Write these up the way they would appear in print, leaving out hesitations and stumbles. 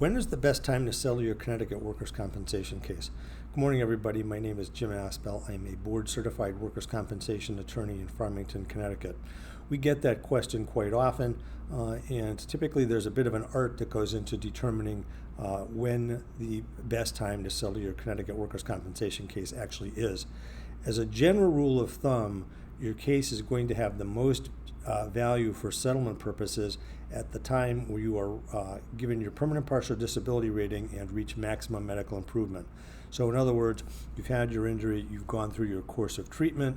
When is the best time to settle your Connecticut workers' compensation case? Good morning, everybody. My name is Jim Aspel. I am a board-certified workers' compensation attorney in Farmington, Connecticut. We get that question quite often, and typically there's a bit of an art that goes into determining when the best time to settle your Connecticut workers' compensation case actually is. As a general rule of thumb, your case is going to have the most value for settlement purposes at the time where you are given your permanent partial disability rating and reach maximum medical improvement. So in other words, you've had your injury, you've gone through your course of treatment,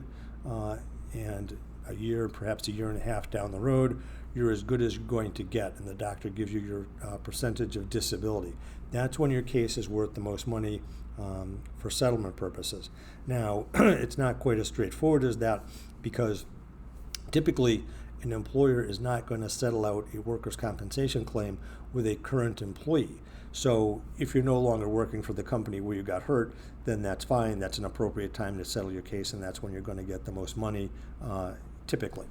and a year, perhaps a year and a half down the road, you're as good as you're going to get, and the doctor gives you your percentage of disability. That's when your case is worth the most money for settlement purposes. Now, it's not quite as straightforward as that, because typically an employer is not going to settle out a workers' compensation claim with a current employee. So if you're no longer working for the company where you got hurt, then that's fine. That's an appropriate time to settle your case, and that's when you're going to get the most money typically.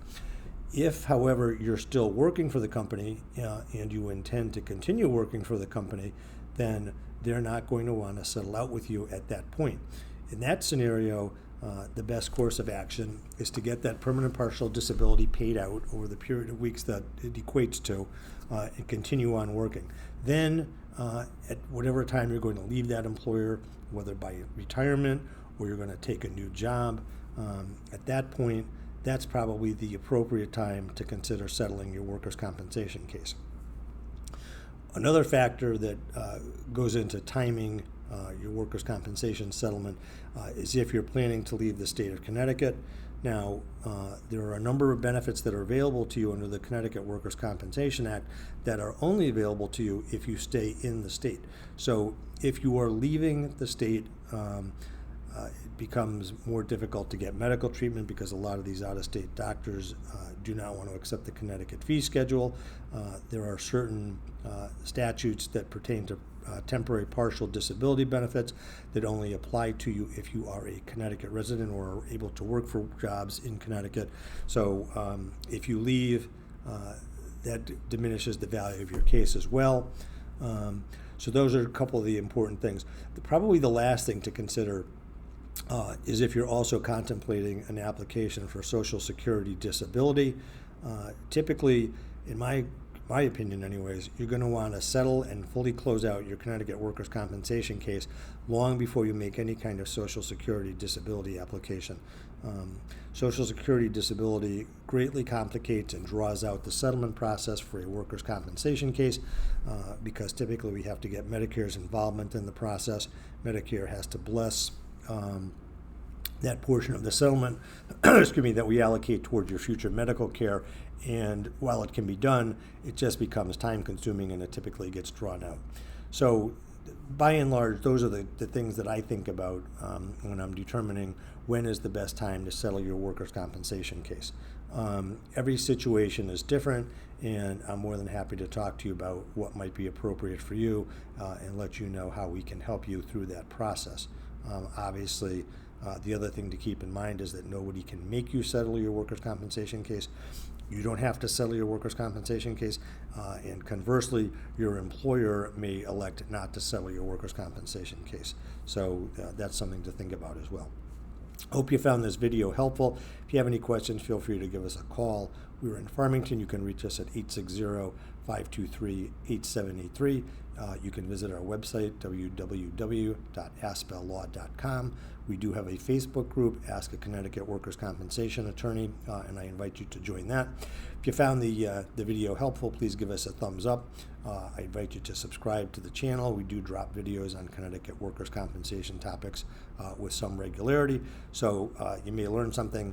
If, however, you're still working for the company and you intend to continue working for the company, then they're not going to want to settle out with you at that point. In that scenario, the best course of action is to get that permanent partial disability paid out over the period of weeks that it equates to and continue on working. Then, at whatever time you're going to leave that employer, whether by retirement or you're going to take a new job, at that point, that's probably the appropriate time to consider settling your workers' compensation case. Another factor that goes into timing your workers' compensation settlement is if you're planning to leave the state of Connecticut. Now, there are a number of benefits that are available to you under the Connecticut Workers' Compensation Act that are only available to you if you stay in the state. So if you are leaving the state, it becomes more difficult to get medical treatment because a lot of these out-of-state doctors do not want to accept the Connecticut fee schedule. There are certain statutes that pertain to temporary partial disability benefits that only apply to you if you are a Connecticut resident or are able to work for jobs in Connecticut. So if you leave, that diminishes the value of your case as well. So those are a couple of the important things. Probably the last thing to consider is if you're also contemplating an application for Social Security disability. Typically, in my opinion anyways, you're going to want to settle and fully close out your Connecticut workers' compensation case long before you make any kind of Social Security disability application. Social Security disability greatly complicates and draws out the settlement process for a workers' compensation case because typically we have to get Medicare's involvement in the process. Medicare has to bless that portion of the settlement that we allocate towards your future medical care, and while it can be done, it just becomes time consuming and it typically gets drawn out. So by and large, those are the things that I think about when I'm determining when is the best time to settle your workers' compensation case. Every situation is different, and I'm more than happy to talk to you about what might be appropriate for you and let you know how we can help you through that process. Obviously, the other thing to keep in mind is that nobody can make you settle your workers' compensation case. You don't have to settle your workers' compensation case, and conversely, your employer may elect not to settle your workers' compensation case. So that's something to think about as well. Hope you found this video helpful. If you have any questions, feel free to give us a call. We're in Farmington. You can reach us at 860-523-8783. You can visit our website, www.aspellaw.com. We do have a Facebook group, Ask a Connecticut Workers' Compensation Attorney, and I invite you to join that. If you found the video helpful, please give us a thumbs up. I invite you to subscribe to the channel. We do drop videos on Connecticut workers' compensation topics with some regularity, so you may learn something.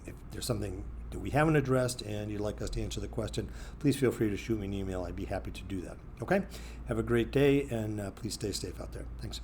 If there's something that we haven't addressed and you'd like us to answer the question, please feel free to shoot me an email. I'd be happy to do that. Okay? Have a great day, and please stay safe out there. Thanks.